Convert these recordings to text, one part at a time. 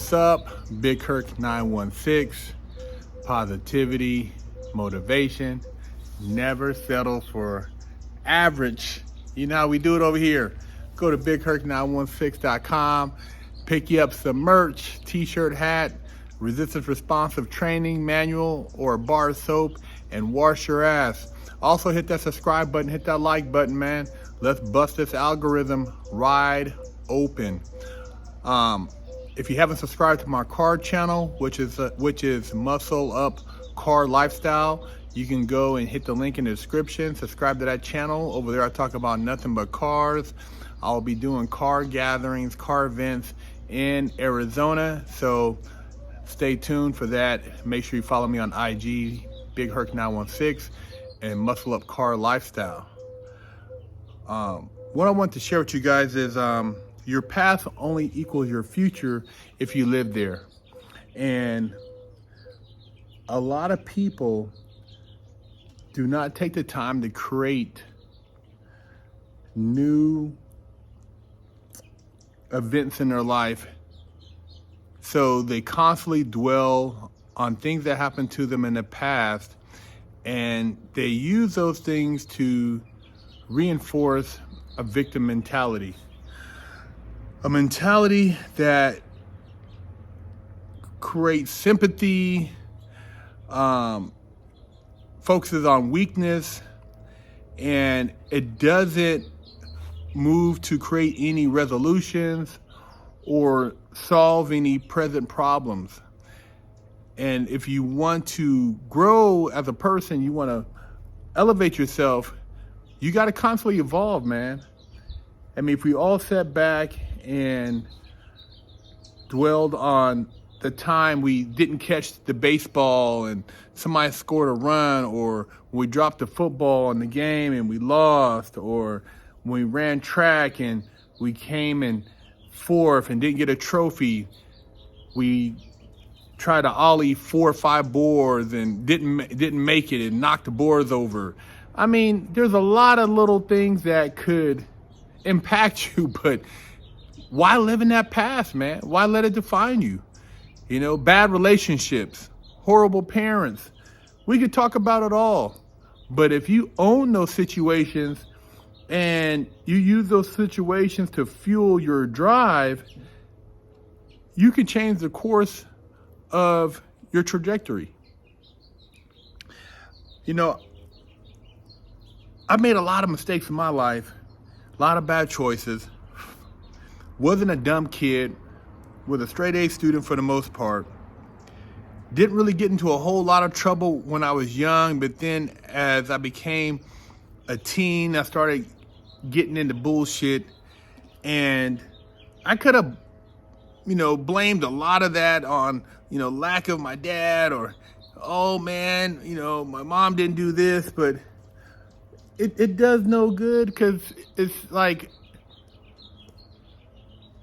What's up? Big Kirk 916. Positivity, motivation. Never settle for average. You know how we do it over here. Go to bigkirk916.com. Pick you up some merch, t-shirt, hat, resistance responsive training manual, or a bar of soap, and wash your ass. Also hit that subscribe button, hit that like button, man. Let's bust this algorithm wide open. If you haven't subscribed to my car channel, which is Muscleup Car Lifestyle, you can go and hit the link in the description. Subscribe to that channel. Over there I talk about nothing but cars. I'll be doing car gatherings, car events in Arizona, so stay tuned for that. Make sure you follow me on IG, Big Kirk 916, and Muscleup Car Lifestyle. What I want to share with you guys is your past only equals your future if you live there. And a lot of people do not take the time to create new events in their life. So they constantly dwell on things that happened to them in the past, and they use those things to reinforce a victim mentality. A mentality that creates sympathy, focuses on weakness, and it doesn't move to create any resolutions or solve any present problems. And if you want to grow as a person, you want to elevate yourself, you got to constantly evolve, man. I mean, if we all sat back and dwelled on the time we didn't catch the baseball and somebody scored a run, or we dropped the football in the game and we lost, or when we ran track and we came in fourth and didn't get a trophy, we tried to ollie 4 or 5 boards and didn't make it and knocked the boards over. I mean, there's a lot of little things that could impact you, but why live in that past, man? Why let it define you? You know, bad relationships, horrible parents. We could talk about it all. But if you own those situations and you use those situations to fuel your drive, you can change the course of your trajectory. You know, I've made a lot of mistakes in my life, a lot of bad choices. Wasn't a dumb kid, was a straight A student for the most part. Didn't really get into a whole lot of trouble when I was young, but then as I became a teen, I started getting into bullshit, and I could have, blamed a lot of that on, lack of my dad, or, oh man, my mom didn't do this, but it does no good, because it's like,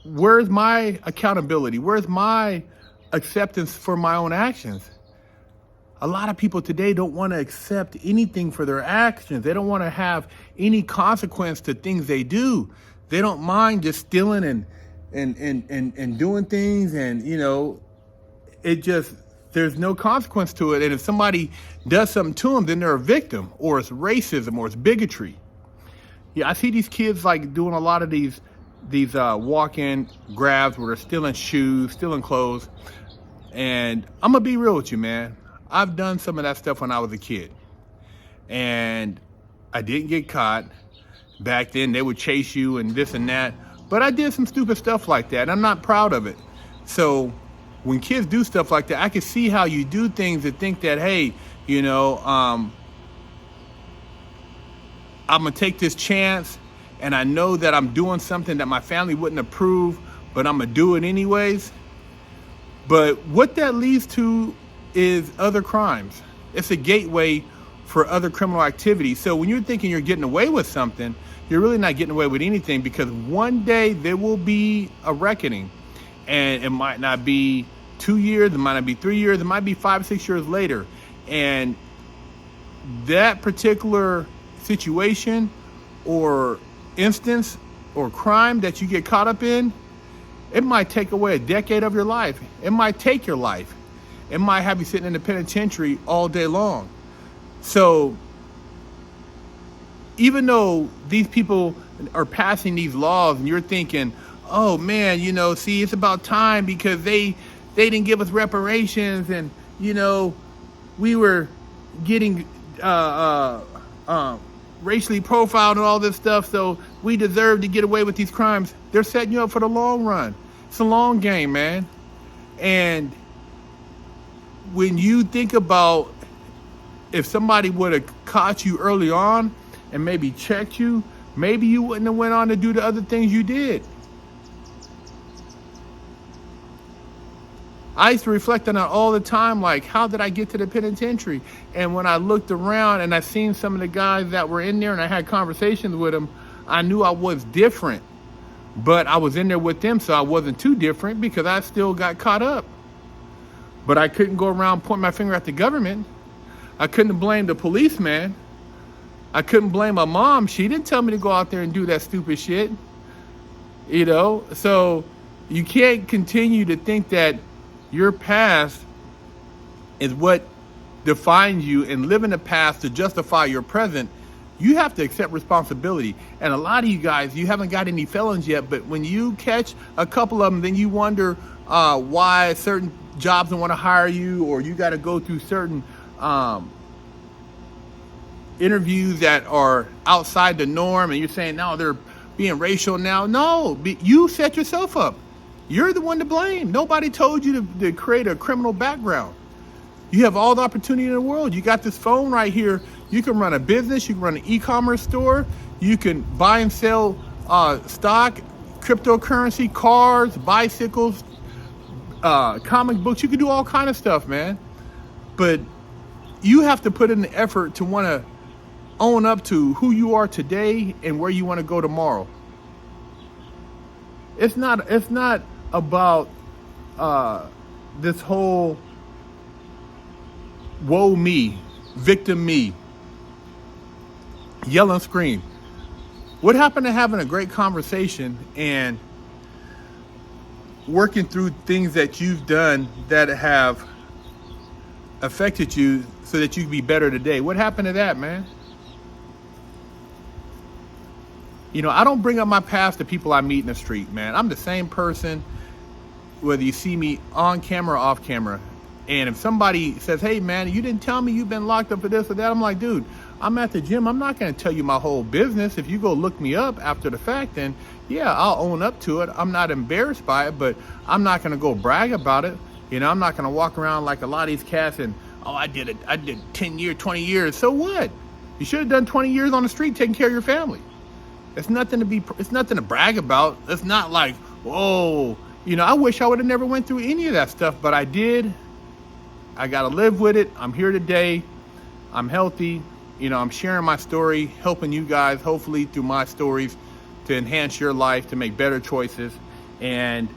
where's my accountability? Where's my acceptance for my own actions? A lot of people today don't want to accept anything for their actions. They don't want to have any consequence to things they do. They don't mind just stealing and doing things, and there's no consequence to it. And if somebody does something to them, then they're a victim, or it's racism, or it's bigotry. Yeah, I see these kids like doing a lot of these walk-in grabs where they're stealing shoes, stealing clothes. And I'm gonna be real with you, man. I've done some of that stuff when I was a kid, and I didn't get caught. Back then they would chase you and this and that, but I did some stupid stuff like that, and I'm not proud of it. So when kids do stuff like that, I can see how you do things and think that, hey, I'm gonna take this chance, and I know that I'm doing something that my family wouldn't approve, but I'm gonna do it anyways. But what that leads to is other crimes. It's a gateway for other criminal activity. So when you're thinking you're getting away with something, you're really not getting away with anything, because one day there will be a reckoning, and it might not be 2 years, it might not be 3 years, it might be 5, 6 years later. And that particular situation or instance or crime that you get caught up in, It might take away a decade of your life. It might take your life. It might have you sitting in the penitentiary all day long. So even though these people are passing these laws and you're thinking, oh man, see, it's about time because they didn't give us reparations, and we were getting racially profiled and all this stuff, so we deserve to get away with these crimes. They're setting you up for the long run. It's a long game, man. And when you think about if somebody would have caught you early on and maybe checked you, maybe you wouldn't have went on to do the other things you did. I used to reflect on that all the time, like, how did I get to the penitentiary? And when I looked around and I seen some of the guys that were in there and I had conversations with them, I knew I was different. But I was in there with them, so I wasn't too different because I still got caught up. But I couldn't go around pointing my finger at the government. I couldn't blame the policeman. I couldn't blame my mom. She didn't tell me to go out there and do that stupid shit. So you can't continue to think that your past is what defines you and live in the past to justify your present. You have to accept responsibility. And a lot of you guys, you haven't got any felons yet, but when you catch a couple of them, then you wonder why certain jobs don't want to hire you, or you got to go through certain interviews that are outside the norm, and you're saying, no, they're being racial now. No, you set yourself up. You're the one to blame. Nobody told you to create a criminal background. You have all the opportunity in the world. You got this phone right here. You can run a business. You can run an e-commerce store. You can buy and sell stock, cryptocurrency, cars, bicycles, comic books. You can do all kind of stuff, man. But you have to put in the effort to want to own up to who you are today and where you want to go tomorrow. It's not about this whole woe me, victim me, yell and scream. What happened to having a great conversation and working through things that you've done that have affected you so that you can be better today? What happened to that, man? I don't bring up my past to people I meet in the street, man. I'm the same person, whether you see me on camera or off camera. And if somebody says, hey, man, you didn't tell me you've been locked up for this or that, I'm like, dude, I'm at the gym. I'm not going to tell you my whole business. If you go look me up after the fact, then yeah, I'll own up to it. I'm not embarrassed by it, but I'm not going to go brag about it. I'm not going to walk around like a lot of these cats and, oh, I did 10 years, 20 years. So what? You should have done 20 years on the street taking care of your family. It's nothing to brag about. It's not like, whoa, I wish I would have never went through any of that stuff, but I did. I got to live with it. I'm here today. I'm healthy. I'm sharing my story, helping you guys, hopefully through my stories, to enhance your life, to make better choices, and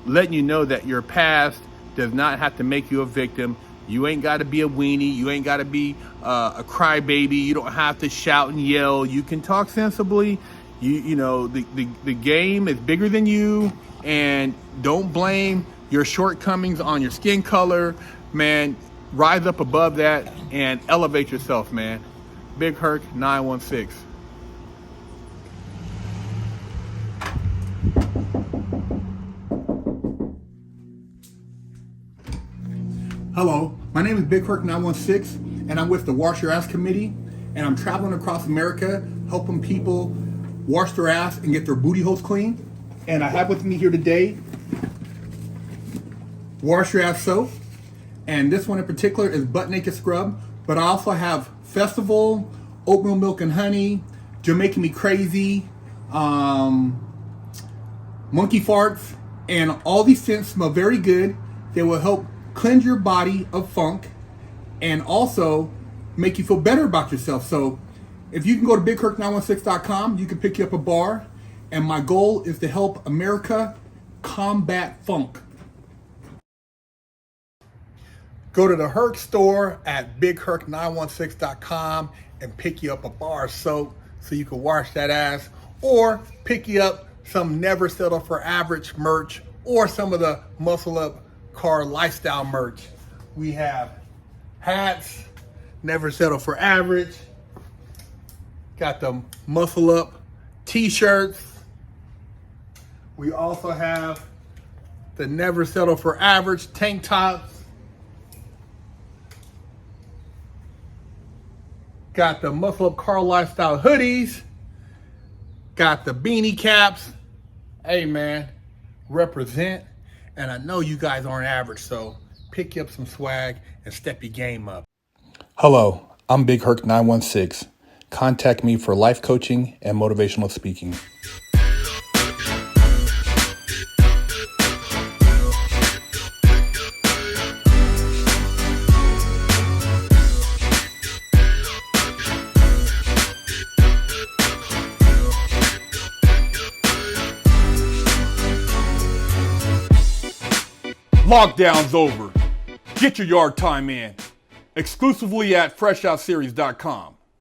letting you know that your past does not have to make you a victim. You ain't got to be a weenie. You ain't got to be a crybaby. You don't have to shout and yell. You can talk sensibly. The game is bigger than you, and don't blame your shortcomings on your skin color, man. Rise up above that and elevate yourself, man. Big Herc 916. Hello, my name is Big Herc 916, and I'm with the Wash Your Ass Committee, and I'm traveling across America helping people wash their ass and get their booty holes clean. And I have with me here today Wash Your Ass soap, and this one in particular is Butt Naked Scrub, but I also have Festival, Oatmeal Milk and Honey, Jamaican Me Crazy, Monkey Farts, and all these scents smell very good. They will help cleanse your body of funk and also make you feel better about yourself. So if you can go to BigHerc916.com, you can pick you up a bar, and my goal is to help America combat funk. Go to the Herc store at BigHerc916.com and pick you up a bar of soap so you can wash that ass, or pick you up some Never Settle for Average merch or some of the Muscleup Car Lifestyle merch. We have hats, never settle for average. Got the Muscleup t-shirts. We also have the never settle for average tank tops. Got the Muscleup Car Lifestyle hoodies. Got the beanie caps. Hey man, represent. And I know you guys aren't average, so pick you up some swag and step your game up. Hello, I'm Big Herc 916. Contact me for life coaching and motivational speaking. Lockdown's over. Get your yard time in. Exclusively at FreshOutSeries.com.